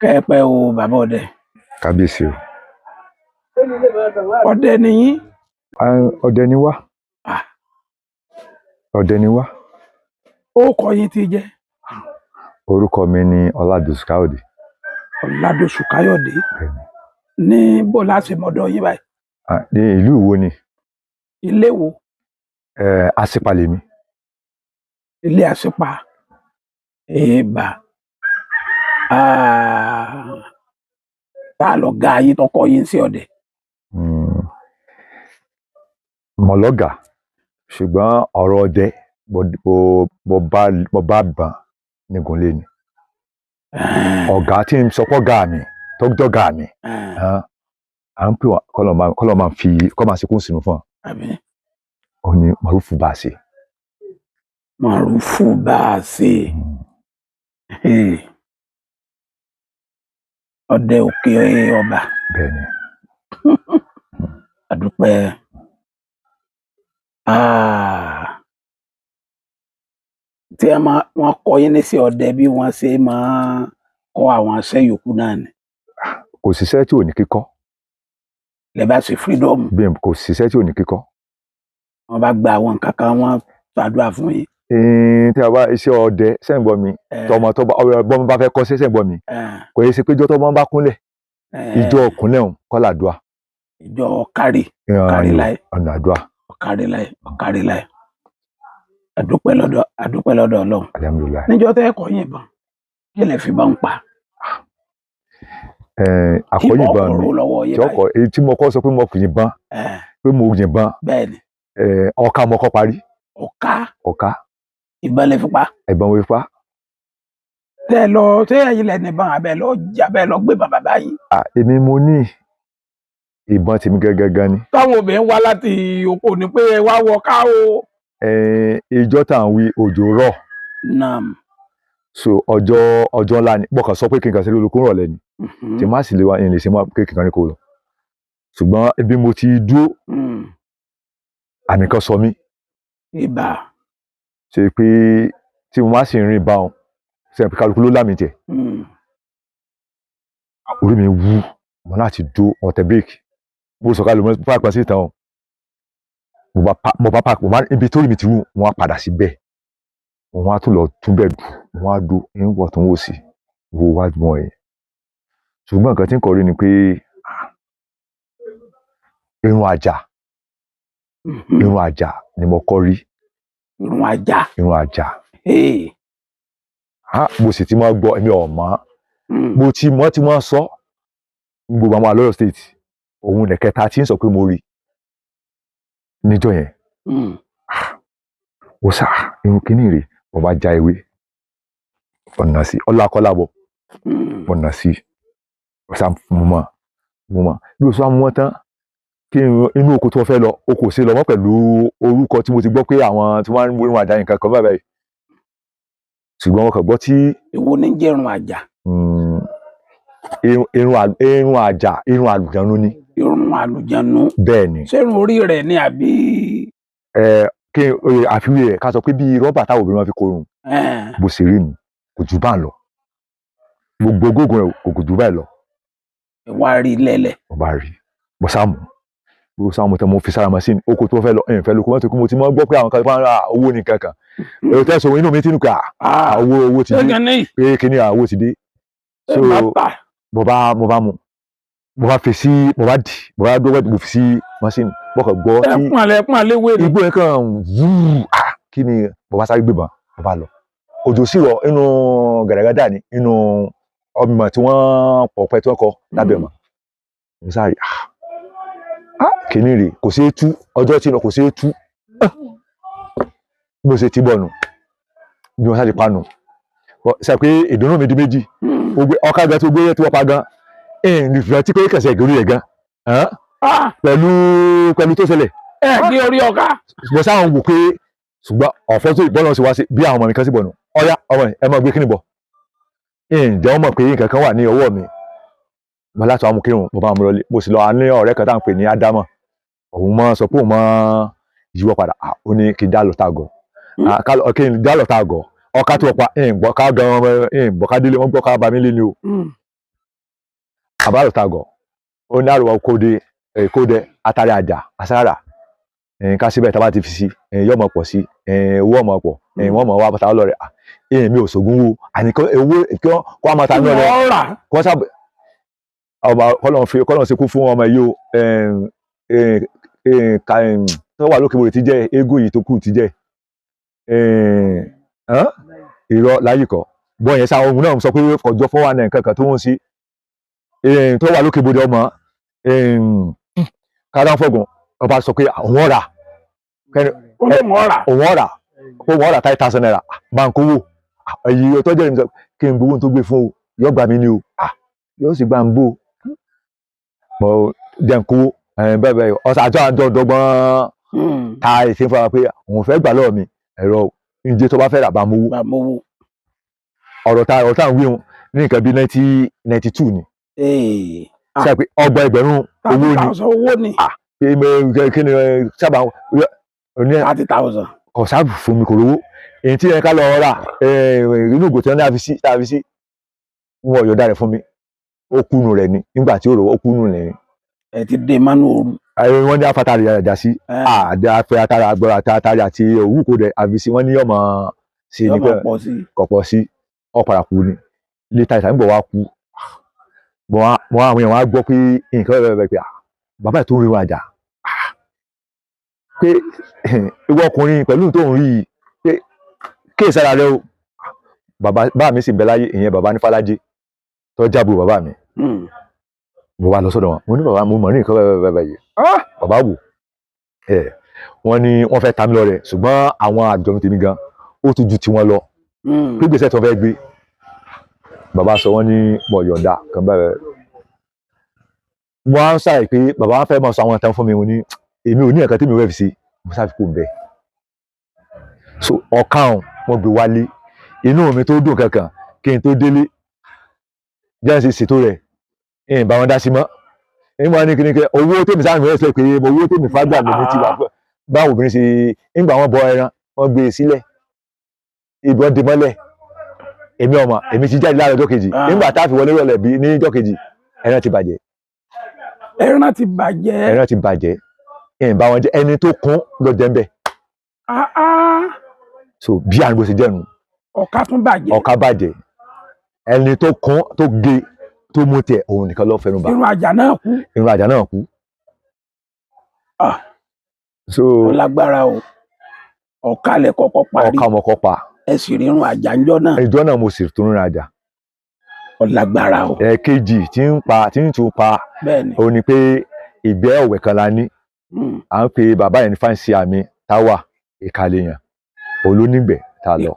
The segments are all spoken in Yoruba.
Kẹ́pẹ́ o bàbá ọdẹ. Kábíyèsí o. Ọdẹ ni yín. Ọdẹ ni wá. Ọdẹ ni wá. Orúkọ yín ti jẹ́? Orúkọ mi ni Ọládòṣù Káyọ̀dé. Ọládòṣù Káyọ̀dé. Ní bó láti mọ̀dọ̀ yín báyìí? Ní ìlú Ìwó ni. Ilé wo? Àsìpà lèmi. Ilé Àsìpà. Èèbà. Tá lọ ga yín tọkọ yín sí ọdẹ? Mọ̀lọ́gà, ṣùgbọ́n ọ̀rọ̀ ọdẹ mo bá bàn nígunlé ni. Ọ̀gá tí ń sọpọ́ gà mí tó dọ́gà mi à ń pè wọ́n kọ́lọ́ máa fi kọ́ máa sekún sínú fún ọ. Ó ní Màrúfù Báàsì. Màrúfù Báàsì. Ọdẹ òkè ọba. Bẹ́ẹ̀ni. Àdúpẹ́. Tí wọ́n kọ́ yín ní sí ọdẹ bí wọ́n ṣe máa kọ́ àwọn iṣẹ́ yòókù náà ni. Kò síṣẹ́ tí ò ní kíkọ́. Lẹ bá ṣe freedom. Bẹ́ẹ̀ kò síṣẹ́ tí ò ní kíkọ́. Wọ́n bá gba àwọn nǹkan kan wọ́n ṣàdúrà fún yín. Tí a bá iṣẹ́ ọdẹ sẹ́ǹgbọ́n mi bọ́mọ bá fẹ́ kọ́ sí sẹ́ǹgbọ́n mi kò yẹ ṣe pé ìjọ tó bá kúnlẹ̀ ìjọ ọkùnlẹ̀ ọ̀hún kọ́ làdúà. Ìjọ kárí láì. Ọ̀nà àdúà. Ọ̀kárí láì. Àdúpẹ́ lọ́dọ̀ Ọlọ́run. Alhamdulillah. Níjọ́ tẹ́ ẹ̀kọ́ yìnbọn kí lẹ fi bá ń pa? Àkọ́yìnbọn mi tí mo kọ́ sọ pé mo kò yìnbọn pé mo yìnbọn. Bẹ́ẹ̀ni. Ọ̀ka mo kọ́ parí. Ọ̀ka. Ìbọn lẹ fi pa? Ìbọn mo fi pa. Tẹ́ ẹ̀yin lẹ nìbọn abẹ́ lọ gbé bàbá báyìí. Èmi mo ní ìbọn tèmi gẹ́gẹ́ ni. Táwọn obìnrin wá láti oko ni pé ẹ wá wọ ká o. Ìjọ tá à ń wí òjò rọ̀. Naam. So ọjọ́ ńlá ni bọ́kàn sọ pé kí n kàn sí olùkọ́ rọ̀ lẹ́ni tí má sì lè wá ìrìn lè ṣe mọ́ pé kí n kàn ní kò lọ. Ṣùgbọ́n ibi mo ti dúró àmì kan sọ mí. Ìbà. Ṣe pé tí mo má sì rìn bá wọn ṣe pé kálukú ló lámì jẹ. Orí mi wú mo láti dúró ọ̀tẹ̀ bíréèkì mo sọ kálukú mo fà pàṣẹ ìtàn wọn. Mo bá pàkó ibi tó rí mi ti wú wọn á padà sí bẹ́ẹ̀ wọn á tún lọ tún bẹ́ẹ̀ dù wọn á dó ń wọ̀ tó ń wò sí wo wájú wọn yẹn. Ṣùgbọ́n nǹkan tí ń kọrí ni pé irun àjà ni mo kọ́ rí. Irun àjà. Mo sì ti máa gbọ́ èmi ọ̀mọ́ mo ti mọ̀ tí wọ́n sọ gbogbo àwọn àlọ́yọ̀ state òun nìkẹta tí ń sọ pé mo rí níjọ́ yẹn. Ó sà irun kìíní rè mo bá já ewé ọ̀nà sí ọlákọ́lábọ̀ ọ̀nà sí ọ̀sà mo mọ̀ bí o sọ mọ́ tán kí inú oko tí wọ́n fẹ́ lọ oko sí lọ mọ́ pẹ̀lú orúkọ tí mo ti gbọ́ pé àwọn tí wọ́n ń wọ́n àjà nǹkan kan báyìí ṣùgbọ́n wọn kàn gbọ́ tí. Èwo ní jẹ́ irun àjà? Irun àjà irun àlùjànnú ni. Irun àlùjànnú. Bẹ́ẹ̀ ni. Ṣé irun orí rẹ̀ ni àbí. Kí àfiwé rẹ̀ ká sọ pé bí rọ́bà táwọn obìnrin wọn fi korun bó ṣe rí nu kò jù bá ń lọ gbogbo gógùn rẹ̀ kò jù báyìí lọ. Ẹ wá rí lẹ́lẹ̀. Mo bá rí mo sáàmù tẹ mo fi sára machine oko tó fẹ́ lọ ẹ̀yìn fẹ́ lóko mọ́tò kí mo ti mọ́ gbọ́ pé àwọn kan fún owó ní kankan èrò tẹ́sán inú mi ti nù pé owó ti dé pé kíní owó ti dé so mo bá fi sí mo bá dọ́wọ́ mo fi sí machine mo kàn gbọ́ tí ẹkún àléwé ni igbó yẹn kàn wúù kí ni mo bá sáré gbébọn mo bá lọ òjò sì rọ̀ inú gàdàgàdà ni inú ọmọ tí wọ́n pọ̀pẹ́ tí wọ́n kọ lábẹ́ ọmọ mo sáré kìíní rè kò sí tú ọjọ́ tí lọ kò sí tú bí mo ṣe ti bọ̀ nù bí wọ́n sáré pa nù ṣe pé ìdùnnú mi di méjì ọkà gan tó gbé yẹ tí wọ́n pa gan ìfẹ́ tí pé kẹsẹ̀ ìgbórí rẹ̀ gan pẹ̀lú tó ṣẹlẹ̀. Ní orí ọkà. mo sáà ń wò pé ṣùgbọ́n ọ̀fọ́ tó ìbọn náà ṣe wá sí bí àwọn ọmọ mi kan sí bọ̀ nù ọ̀yá ọmọ ẹ máa gbé kíní bọ̀ ǹjẹ́ wọ́n mọ̀ pé nǹkan kan wà ní ọwọ́ mi mo láti wá mú kírun mo bá mú lọlé mo sì lọ ní ọ̀rẹ́ kan tá à ń pè ní Ádámọ̀ òun máa sọ pé òun máa yíwọ́ padà ó ní kí n dá lọ tàgọ̀ kí n dá lọ tàgọ̀ ọkà tó pa ìgbọ́ ká gan ìgbọ́ ká délé wọ́n gbọ́ ká bá mi lé ní o àbálò tagọ̀ ó ní àrùwá kóde atari àjà àsára ká síbẹ̀ tá bá ti fi sí yọ́ mọ̀ pọ̀ sí owó ọmọ pọ̀ wọ́n mọ̀ wá bàtà lọ́rẹ̀ mi ò sògùn wo àníkọ́ owó kí wọ́n máa ta náà rẹ̀ kọ́ sábà ọba kọ́lọ̀ ṣe kú fún ọmọ yìí o tó wà lókè bòrè ti jẹ́ eégún yìí tó kù ti jẹ́ irọ́ láyìíkọ́ bọ́ yẹn sáwọn ohun náà sọ pé ọjọ́ fún wa náà nǹkan kan tó wọ́n sí tó wà lókè bòrè ọmọ kára fọ́gùn ọba sọ pé òun ọ̀rà òun ọ̀rà 5,000 naira báńkówó èyí ọtọ́jọ́ ìrìnsọ kí n gbowó tó gbé fún o yóò gbà mí ní o yóò sì gbà ń bò mọ dẹ́nkówó bẹ́ẹ̀ ọ̀sán àjọ àdọ́gbọ́n ta ìṣe fún wa pé òun fẹ́ gbà lọ́wọ́ mi ẹ̀rọ ìjẹ́ tó bá fẹ́ rà bá mowó ọ̀rọ̀ tá à ń wí wọn ní nǹkan bíi 1992 ni ṣe pé ọgbà ẹgbẹ̀rún owó ni kí ni sábà ní 30,000 ọ̀sáàbù fún mi kò rówó èyí tí ẹ ká lọ rà inú ògò tí wọ́n ní àfi sí wọn ọ̀yọ̀dá rẹ̀ fún mi ó kúnnù rẹ̀ ni nígbà tí ó rò ó kúnnù rẹ̀ ni. ẹ ti dé mánú ooru. wọ́n ní afatari àjà sí àfẹ́ atara agbọ́ra atari àti òwú kò dẹ̀ àfi sí wọ́n ní ọmọ sí ní kọ̀pọ̀ sí ọ̀pàrà kú ni létà ìtàn gbọ̀ wá kú mọ àwọn èèyàn wá gbọ́ pé nǹkan bẹ́ẹ̀ pé bàbá ẹ̀ tó ń rin àjà pé ìwọ ọkùnrin pẹ̀lú tó ń rí i pé kéèsì ara rẹ o bàbá mi sì bẹ láyé ìyẹn bàbá ní Fálájé tó jábọ̀ bàbá mi mo wá lọ sọ́dọ̀ wọn mo ní bàbá mo mọ̀ ní nǹkan bẹ́ẹ̀ yìí bàbá wò wọ́n ní wọ́n fẹ́ ta mí lọ rẹ̀ ṣùgbọ́n àwọn àjọ tèmi gan ó tún ju tiwọn lọ pé gbèsè tó fẹ́ gbé bàbá sọ wọ́n ní mọ̀ yọ̀ǹda kan bẹ́ẹ̀ wọ́n á ń ṣàlàyé pé bàbá wọn fẹ́ máa sọ àwọn ìtàn fún mi mo ní èmi ò ní ẹ̀ka tí mi ò fẹ́ fi ṣe mo sáfi kó bẹ́ẹ̀ so ọ̀kan wọn gbé wálé inú mi tó dùn kankan kí n tó délé jẹ́nsì ṣètò rẹ̀ ẹ̀yìn bá wọn dá sí mọ́ ẹ̀yìn wọn ní kíníkẹ́ owó tèmi sáà mìíràn sílẹ̀ pé owó tèmi fágbà mi ní ti bá obìnrin ṣe nígbà wọn bọ ẹran wọn gbé e sílẹ̀ ìbọn dè mọ́lẹ̀ èmi ti jáde láàárọ̀ ọjọ́ kejì nígbà tá a fi wọlé rọ̀lẹ́ bí ní ọjọ́ kejì ẹran ti bàjẹ́ ẹ̀yìn bá wọn jẹ́ ẹni tó kún lọ jẹ́ ń bẹ̀ so bí àrùn bó ṣe jẹ́ nu ọ̀ka bàjẹ́ ẹni tó kún tó gé tó mú tiẹ̀ òun nìkan ló fẹnu bà. irun àjà náà kú. so lágbára o ọ̀ka lẹ kọ́kọ́ parí ọ̀ka ọmọ kọ́ pa. ẹ sì rí irun àjà ńjọ́ náà. ìjọ náà mo sì tún rìn àjà. ọlágbára o. ẹ̀ẹ̀kejì tí ń tún pa òun ni pé ìgbẹ́ ọ̀wẹ̀ kan la ní à ń pe bàbá yẹn ní fáǹsì àmì táwà ìkàlẹ̀yàn olónígbẹ̀ tá a lọ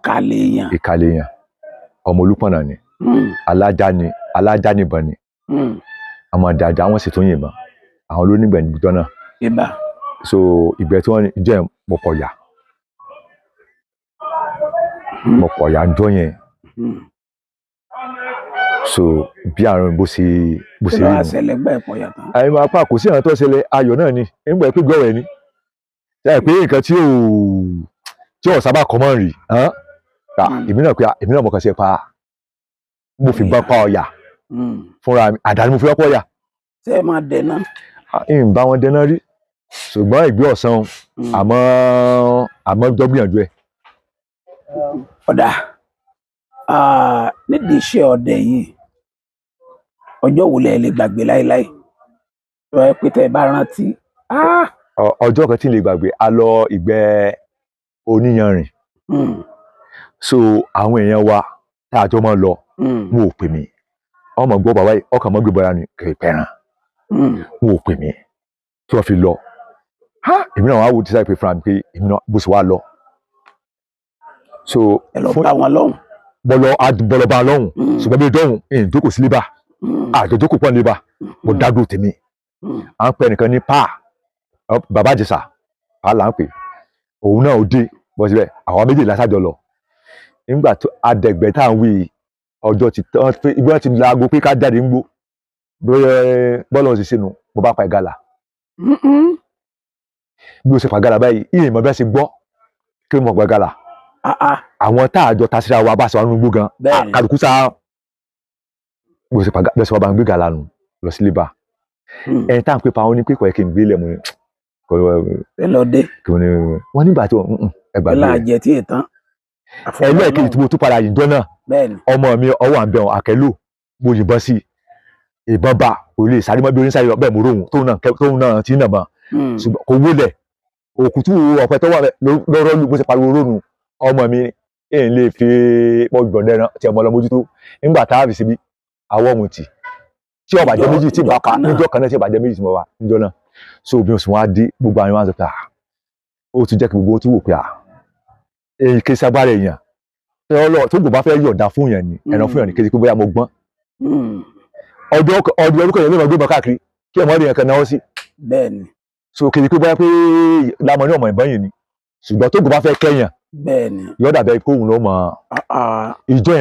ìkàlẹ̀yàn ọmọ Olúpọ̀nà ni alájà nìbọn ni àmọ́ dàjà wọn sì tún yìnbọn àwọn olónígbẹ̀ níjọ náà so ìgbẹ́ tí wọ́n jẹ́ mọ̀kọ̀yà ńjọ́ yẹn so bí àrùn bó ṣe rí nù. àyìnbó apá kò sí àwọn tó ṣẹlẹ̀ ayọ̀ náà ni nígbà pé gbọ́rọ̀ ni ṣe pé nǹkan tí ò sábà kọ́ mọ́ rí èmi náà mọ̀ kàn ṣe pa mo fi bá pa ọ̀yà fúnra mi àdáni mo fi wọ́pọ̀ ọ̀yà. ṣé ẹ máa dẹ̀nà. ń bá wọn dẹ̀nà rí ṣùgbọ́n ìgbé ọ̀sán àmọ́ jọ gbìyànjú ẹ̀. ọ̀dà nídìí iṣẹ́ ọdẹ yìí ọjọ́ wo lẹ lè gbàgbé láéláé tó ẹ pé tẹ́ ẹ bá rántí. ọjọ́ kan tí n lè gbàgbé a lọ ìgbẹ́ oníyanrìn so àwọn èèyàn wa tá a jọ máa lọ wọn ò pè mí ọmọ gbọ́ bàbá yìí ọkàn mọ́ gbé bọ́ra ni kì í pẹ́ràn wọn ò pè mí tí wọ́n fi lọ èmi náà wà á wò tí sáà pé fúnra mi pé èmi náà bó ṣe wá lọ. so ẹ lọ bá wọn lọ́hùn. bọ́lọ̀ bá lọ́hùn ṣùgbọ́n bí dọ́hùn èyí tó kò sí lébà àjọjọ́ kò pọ̀ lébà mo dágbò tèmi à ń pẹ́ nìkan ní bàbá Ìjẹ̀ṣà là ń pè òun náà ó dé bọ́ síbẹ̀ àwọn méjì lásàjọ lọ nígbà tó adẹ̀gbẹ́ tá à ń wí ọjọ́ ibi wọn ti laago pé ká jáde ń gbó bọ́ọ̀lù ọ̀sìn sínú mo bá pa ìgalà bí o ṣe pa ìgalà báyìí ìyẹn mọ̀ bẹ́ẹ̀ ṣe gbọ́ kí mo pa ìgalà àwọn tá àjọ ta síra wa bá ṣe wà nínú gbó gan kálukú sá bí o ṣe pa bẹ́ẹ̀ ṣe wà bá ń gbé ìgalà nù lọ sí lébà ẹni tá à ń pè pa wọn ní pé kò yẹ kí n gbé lẹ̀ mọ́ ni ẹ lọ dé wọ́n nígbà tí ẹgbàá bẹ́ẹ̀ àjẹ tí ì tán ẹlẹ́ẹ̀kejì tí mo tún padà yìnbọn náà ọmọ mi ọwọ́ à ń bẹ̀ wọn àkẹ́lò mo yìnbọn sí ìbọn bá kò lè sáré mọ́ bí oníṣàyè lọ bẹ́ẹ̀ mo róhùn tóun náà ti ń nàbọn ṣùgbọ́n kò wọlé òkútù ọ̀pẹ tó wà lọ́rọ́ lù bó ṣe pariwo rónù ọmọ mi èyí lè fi pọ́jùbọ̀n dẹ́ran tí ọmọ ọlọ́mọdútó nígbà tá a fi síbi àwọ̀ ọ̀hún tí ọba jẹ méjì tí ìbá pa níjọ́ kan náà tí ọba jẹ méjì tí mo wà níjọ́ náà so bí oṣù wọn á dé gbogbo àwọn wọn á sọ pé ó ti jẹ́ kí gbogbo tó wò pé èyí kì í sábàrà èèyàn tó gbogbo bá fẹ́ yọ̀ǹda fún yẹn ni ẹ̀ràn fún yẹn ni kí pé bóyá mo gbọ́n ọdún kan yẹn ló máa gbé bọ́ káàkiri kí ọmọ rẹ̀ yẹn kan náwó sí bẹ́ẹ̀ni so kì í pé bóyá pé lámọ ní ọmọ ìbọn yìí ni ṣùgbọ́n tó gbogbo bá fẹ́ kẹ́yàn bẹ́ẹ̀ni yọ̀ọ́dà bẹ́ẹ̀ kóhùn ló mọ̀ ìjọ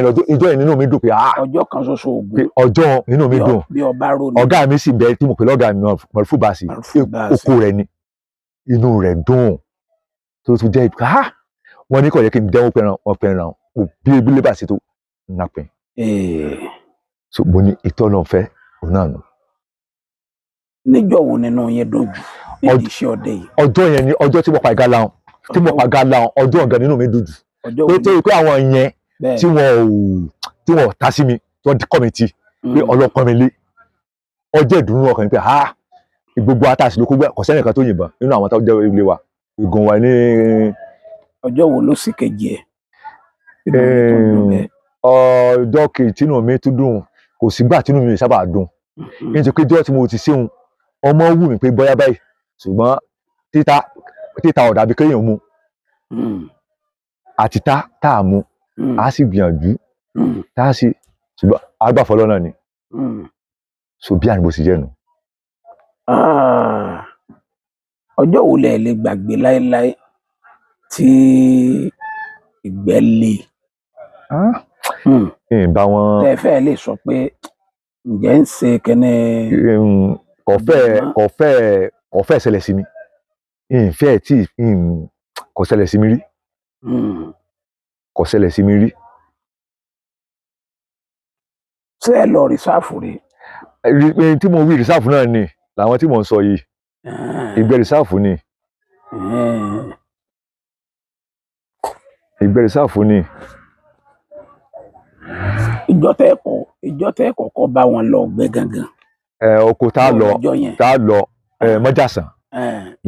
yẹn nínú mi dùn pé ọjọ́ kan ṣoṣo ògùn pé ọjọ́ nínú mi dùn bí ọba ronú ọ̀gá mi sì bẹ tí mo pè lọ́gàá mi Mọ̀rúfù Báàsì oko rẹ̀ ni inú rẹ̀ dùn tó tún jẹ́ ìpè wọ́n ní kò yẹ kí n dẹ́wọ́ pẹ̀ràn bí ebílé bá ṣe tó nàpẹ̀ so mo ní ìtọ́ náà fẹ́ òun náà nù. níjọ́ wo nínú yẹn dùn jù níbi iṣẹ́ ọdẹ yìí. ọjọ́ yẹn ni ọjọ́ tí mo pa ìgá lahùn ọjọ́ ọ̀gá nínú mi dùn jù pé tó yẹ pé àwọn yẹn tí wọ́n ta sí mi tí wọ́n kọ́ mi ti pé ọlọ́pàá mi lé ọjọ́ ìdùnnú ọkàn mi pé gbogbo atásí ló kó gbẹ kò sẹ́nìkan tó yìnbọn nínú àwọn tó jẹ́ ilé wa ìgùn wa ní. ọjọ́ wo ló sì kejì ẹ̀. ọjọ́ kejì tínú mi tún dùn kò sígbà tínú mi sábà dùn nítorí pé díẹ̀ tí mo ti ṣéun ọmọ wù mí pé bóyá báyìí ṣùgbọ́n títa ọ̀dà bí kéèyàn mu àti tá a mú a sì gbìyànjú tá a sì ṣùgbọ́n agbáfọlọ́ náà ni so bí àníbó sì jẹ́ nu. ọjọ́ wo lẹ lè gbàgbé láéláé tí ìgbẹ́ le. bá wọn. tẹ́ fẹ́ lè sọ pé ǹjẹ́ ń ṣe kẹ́nẹ́. kò fẹ́ ṣẹlẹ̀ sí mi ìfẹ́ tí kò ṣẹlẹ̀ sí mi rí kò ṣẹlẹ̀ sí mi rí. ṣé ẹ lọ rìsáàfù rí. tí mo wí rìsáàfù náà ni làwọn tí mò ń sọ yìí ìgbẹ́ rìsáàfù ni ìgbẹ́ rìsáàfù ni. ìjọ tẹ́ kọ́kọ́ bá wọn lọ gbẹ́ gangan. oko tá a lọ mọ́jàsán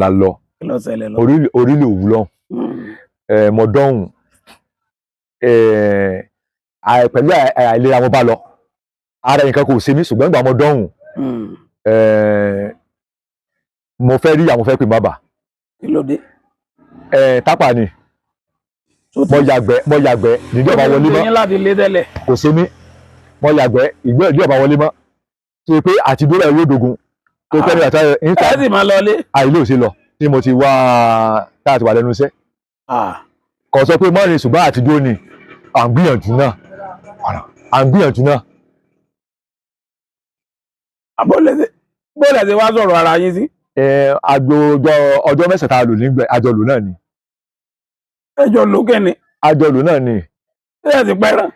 la lọ orílẹ̀ òwú lọ mọ̀dọ́hùn pẹ̀lú àìlera mo bá lọ ara nǹkan kò ṣe mí ṣùgbọ́n ìgbà mọ̀dọ́hùn mo fẹ́ rí àwọn fẹ́ pè má bà. kí ló dé. tápà ni mo yàgbẹ́ níjọba wọlé mọ́ kò ṣe mí mo yàgbẹ́ ìjọba wọlé mọ́ tó pé àti dúró ẹ̀rọ òdògùn tó pẹ́ ní àtàrà níta ẹ̀ sì máa lọ lé. àìlè ò sí lọ tí mo ti wá tá a ti wà lẹ́nu iṣẹ́ kò sọ pé mọ́rin ṣùgbọ́n àti dúró ni à ń gbìyànjú náà. bóòlù ẹ̀sìn wá sọ̀rọ̀ ara yín sí. ọjọ́ mẹ́sàn-án tá a lò nígbẹ́ àjọlò náà ni. ẹjọ́ ló kẹ́ni. àjọlò náà ni. ṣé ẹ ti pẹ́ràn.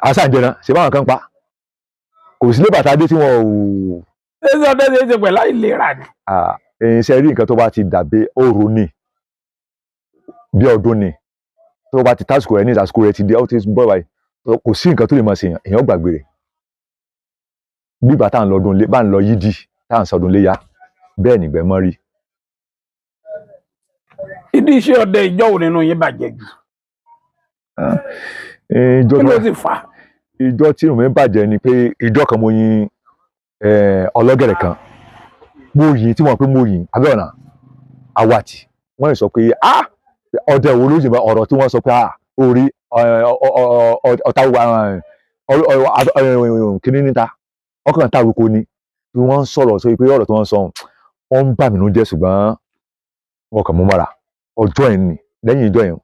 àṣàjẹrán ṣe báwọn kan pa kò sí lé bàtà dé tí wọn ò. ṣé ọdẹ ṣe é ṣe pẹ̀lú àìlera ni. ṣe rí nǹkan tó bá ti dàbí òru ni bí ọdún ni tó bá ti tásìkò rẹ ní ìtàsìkò rẹ ti di ọtí bọ́ báyìí kò sí nǹkan tó lè máa ṣe èèyàn gbàgbé rẹ̀ bí ìgbà tá à ń lọ ọdún lé bá ń lọ yídì tá à ń sọdún léyà bẹ́ẹ̀ nìgbẹ́ mọ́ rí. ìdí iṣẹ́ ọdẹ ìjọ wo nínú yín bàjẹ́ jù. kí ló sì fà. ìjọ tí inú mi bàjẹ́ ni pé ìjọ kan mo yin ọlọ́gẹ̀rẹ̀ kan mo yìn tí wọ́n pé mo yìn abẹ́ọ̀nà awàtì wọ́n lè sọ pé ọdẹ wo ló yìnbọn ọ̀rọ̀ tí wọ́n sọ pé orí ọ̀tá kìíní níta ọkàn tàrúkọ ni bí wọ́n ń sọ̀rọ̀ sọ pé ọ̀rọ̀ tí wọ́n sọ wọ́n ń bà mí nínú jẹ́ ṣùgbọ́n wọn kàn mú mọ́ra ọjọ́ yẹn ni lẹ́yìn ìjọ yẹn.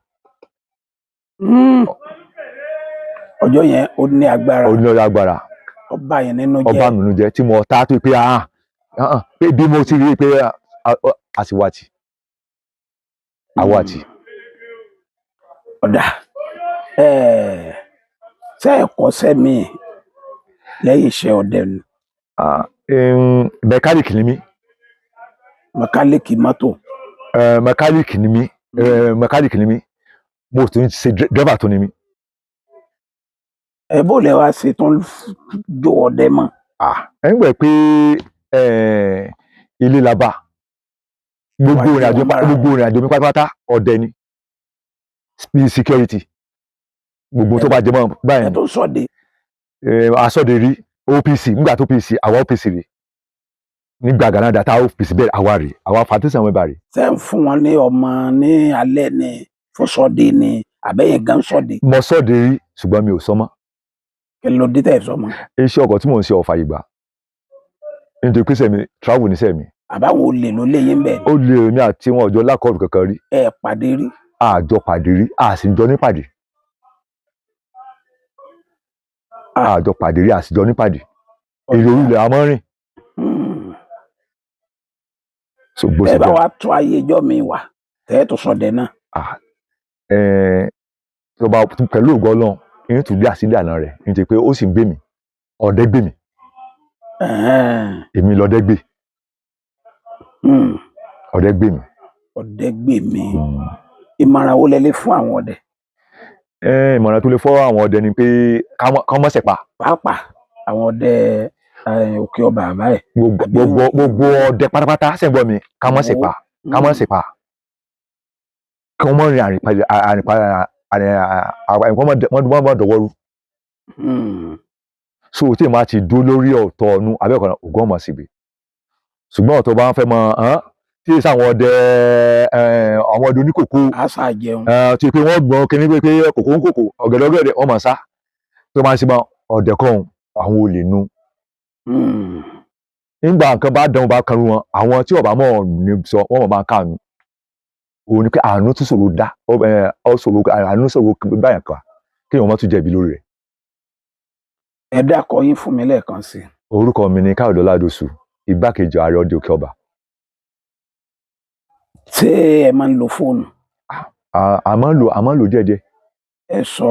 ọjọ́ yẹn ó ní agbára. ó ní agbára. ọba yẹn nínú jẹ́. ọba mi nínú jẹ́ tí mo ta tó pé pé bí mo ti rí pé àṣìwàtì àwàtì. ọ̀dà ṣé ẹ̀kọ́ sẹ́mi lẹ́yìn iṣẹ́ ọdẹ ni. Mẹkáníìkì ni mí. Mẹkáníìkì mọ́tò. Mẹkáníìkì ni mí. Mẹkáníìkì ni mí. Mo tún ṣe dírẹ́fà tó ni mí. Bó lẹ wá ṣe tó ń jó ọdẹ mọ́. Ẹ ń gbẹ pé ilé la bá gbogbo ìrìnàjò mi pátápátá ọdẹ ni security gbogbo tó bá jẹ mọ́ báyìí. Ẹ tó ṣọdẹ. Aṣọdẹ rí OPC nígbà tó OPC àwa OPC rè nígbà Gánàdà tá OPC bẹ́ẹ̀ àwa rè àwa fàtísàn wọn bá rè. Ṣé ń fún wọn ní ọmọ ní alẹ́ ni fún ṣọdẹ ni àbẹ́yẹn gan ṣọdẹ. Mo ṣọdẹ rí ṣùgbọ́n mi ò sọ mọ́. Kí ló dé tẹ̀ sọ mọ́. Iṣẹ́ ọkọ̀ tí mò ń ṣe ọ̀fà ìgbà nítorí pé sẹ́mi travel ní sẹ́mi. Àbáwọn olè ló lé yín bẹ́ẹ̀. Ó lè ní àti wọn ọjọ́ lákọ̀ọ́dù kankan rí. Ẹ pàdé rí. Àjọ pàdé rí àsìjọ nípàdé. Àjọ pàdé rí àsìjọ nípàdé. Èrè orílẹ̀ àmọ́ rìn. Ẹ bá wa tún ayé ẹjọ́ mi wà tẹ́ ẹ tó ṣọdẹ náà. Tó bá pẹ̀lú ògo Ọlọ́run ní tún bí àsílẹ̀ àná rẹ̀ nítorí pé ó sì ń gbé mi ọdẹ gbé mi. Èmi lọdẹ gbé. Ọdẹ gbé mi. Ọdẹ gbé mi. Ìmọ̀ràn wo lẹ lè fún àwọn ọdẹ. Ìmọ̀ràn tó lè fún àwọn ọdẹ ni pé kán má ṣẹ̀pà. Pàápàá àwọn ọdẹ òkè ọba àbáyé. Gbogbo ọdẹ pátápátá ṣẹ̀gbọ́n mi ká má ṣẹ̀pà ká má ṣẹ̀pà kí wọ́n mọ̀ rìn wọ́n mọ̀ dọ̀wọ́rú. So tí èèmọ̀ ti dúró lórí ọ̀tọ̀ ọ̀nù abẹ́ọ̀kan ògùn ọmọ síbi ṣùgbọ́n ọ̀tọ̀ bá ń fẹ́ mọ tí èsì àwọn ọdẹ oníkòkó àṣà jẹun tí pé wọ́n gbọ́n kí ní pé kòkó ń kòkó ọ̀gẹ̀dẹ̀ wọ́n mọ̀ sá tó máa ń ṣe mọ́ ọdẹ kan àwọn olè nu. Nígbà nǹkan bá dánwò bá kanú wọn àwọn tí ọba mọ̀ ní sọ wọ́n mọ̀ bá ń kànú òun ni pé àánú tún ṣòro dá àánú ṣòro báyà kan kí wọ́n má tún jẹ̀bi lórí rẹ̀. Ẹ dákọ yín fún mi lẹ́ẹ̀kan sí. Orúkọ mi ni Káyọ̀dé Ọládòṣù igbákejì ààrẹ ọdẹ òkè ọba. Ṣé ẹ máa ń lo fóònù. A máa ń lò díẹ̀díẹ̀. Ẹ sọ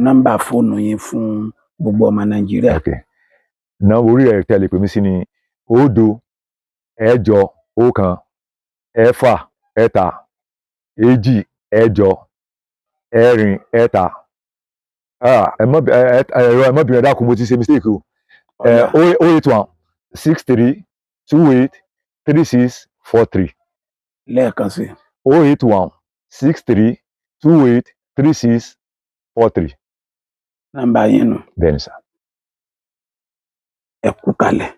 nọ́mbà fóònù yín fún gbogbo ọmọ Nàìjíríà. Nọ́mbà orí ẹ̀ tẹ́lẹ̀ pè mí sí ni 0 8 1 6 3 2 8 4 3 ẹ̀rọ ẹ̀mọ́bìnrin ẹ̀dá kò mo ti ṣe mistake o. 081 63 28 36 43. Lẹ́ẹ̀kan sí. 081 63 28 36 43. Nọ́mbà yín nù. Bẹ́ẹ̀ni sà. Ẹ kú kalẹ̀.